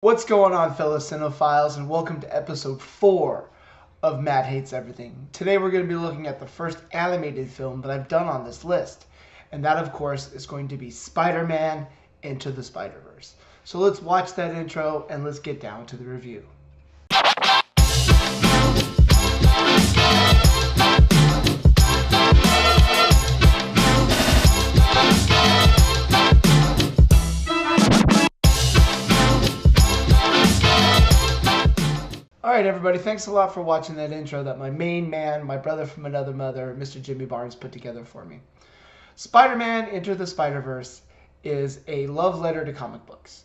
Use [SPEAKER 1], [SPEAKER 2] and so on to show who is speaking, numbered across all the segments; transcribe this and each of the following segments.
[SPEAKER 1] What's going on, fellow cinephiles, and welcome to episode 4 of Matt Hates Everything. Today we're going to be looking at the first animated film that I've done on this list, and that, of course, is going to be Spider-Man Into the Spider-Verse. So let's watch that intro and let's get down to the review. Alright everybody, thanks a lot for watching that intro that my main man, my brother from another mother, Mr. Jimmy Barnes, put together for me. Spider-Man Into the Spider-Verse is a love letter to comic books.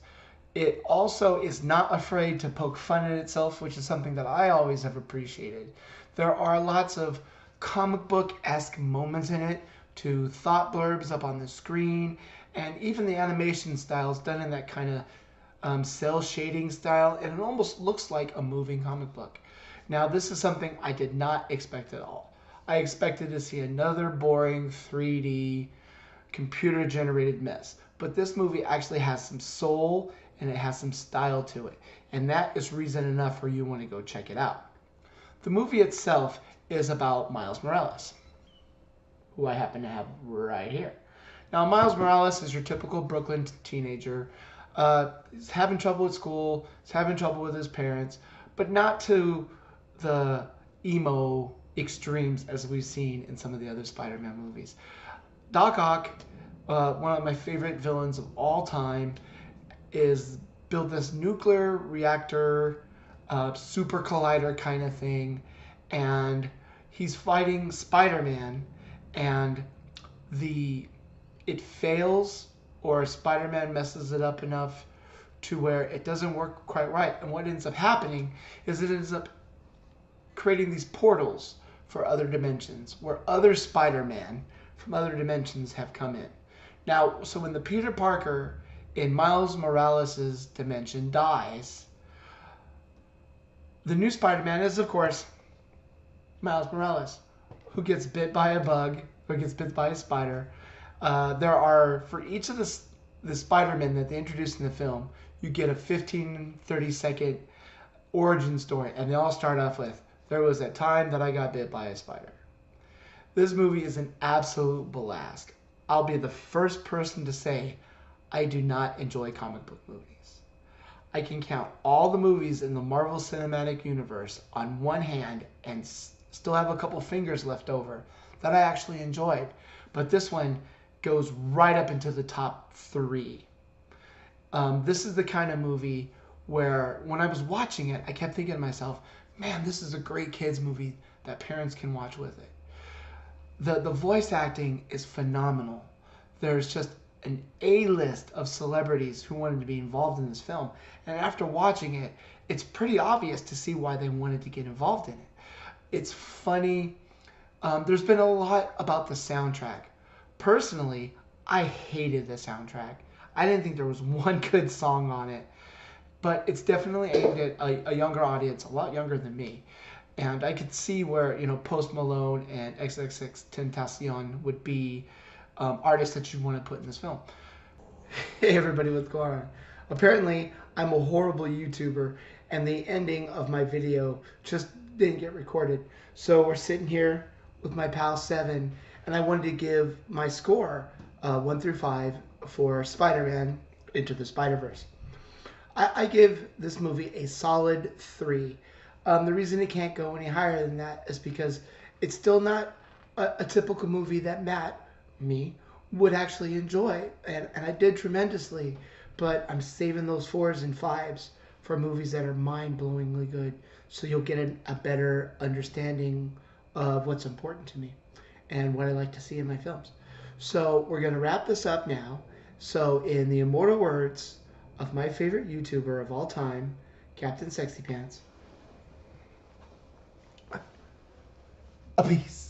[SPEAKER 1] It also is not afraid to poke fun at itself, which is something that I always have appreciated. There are lots of comic book-esque moments in it, to thought blurbs up on the screen, and even the animation styles done in that kind of cell shading style, and it almost looks like a moving comic book. Now, this is something I did not expect at all. I expected to see another boring 3D computer-generated mess, but this movie actually has some soul and it has some style to it, and that is reason enough for you want to go check it out. The movie itself is about Miles Morales, who I happen to have right here. Now, Miles Morales is your typical Brooklyn teenager. He's having trouble at school, he's having trouble with his parents, but not to the emo extremes as we've seen in some of the other Spider-Man movies. Doc Ock, one of my favorite villains of all time, is built this nuclear reactor, super collider kind of thing, and he's fighting Spider-Man, and it fails, or Spider-Man messes it up enough to where it doesn't work quite right. And what ends up happening is it ends up creating these portals for other dimensions, where other Spider-Man from other dimensions have come in. Now, so when the Peter Parker in Miles Morales' dimension dies, the new Spider-Man is, of course, Miles Morales, who gets bit by a bug, or gets bit by a spider. There are, for each of the Spider-Men that they introduced in the film, you get a 15, 30-second origin story, and they all start off with, there was a time that I got bit by a spider. This movie is an absolute blast. I'll be the first person to say I do not enjoy comic book movies. I can count all the movies in the Marvel Cinematic Universe on one hand and still have a couple fingers left over that I actually enjoyed. But this one goes right up into the top 3. This is the kind of movie where when I was watching it, I kept thinking to myself, man, this is a great kids movie that parents can watch with it. The voice acting is phenomenal. There's just an A-list of celebrities who wanted to be involved in this film. And after watching it, it's pretty obvious to see why they wanted to get involved in it. It's funny. There's been a lot about the soundtrack. Personally, I hated the soundtrack. I didn't think there was one good song on it. But it's definitely aimed at a younger audience, a lot younger than me. And I could see where, Post Malone and XXXTentacion would be artists that you want to put in this film. Hey everybody, what's going on? Apparently, I'm a horrible YouTuber, and the ending of my video just didn't get recorded. So we're sitting here with my pal Seven, and I wanted to give my score 1 through 5 for Spider-Man Into the Spider-Verse. I give this movie a solid 3. The reason it can't go any higher than that is because it's still not a typical movie that me, would actually enjoy. And I did tremendously, but I'm saving those 4s and 5s for movies that are mind-blowingly good, so you'll get a better understanding of what's important to me and what I like to see in my films. So we're going to wrap this up now. So in the immortal words of my favorite YouTuber of all time, Captain Sexy Pants, a peace.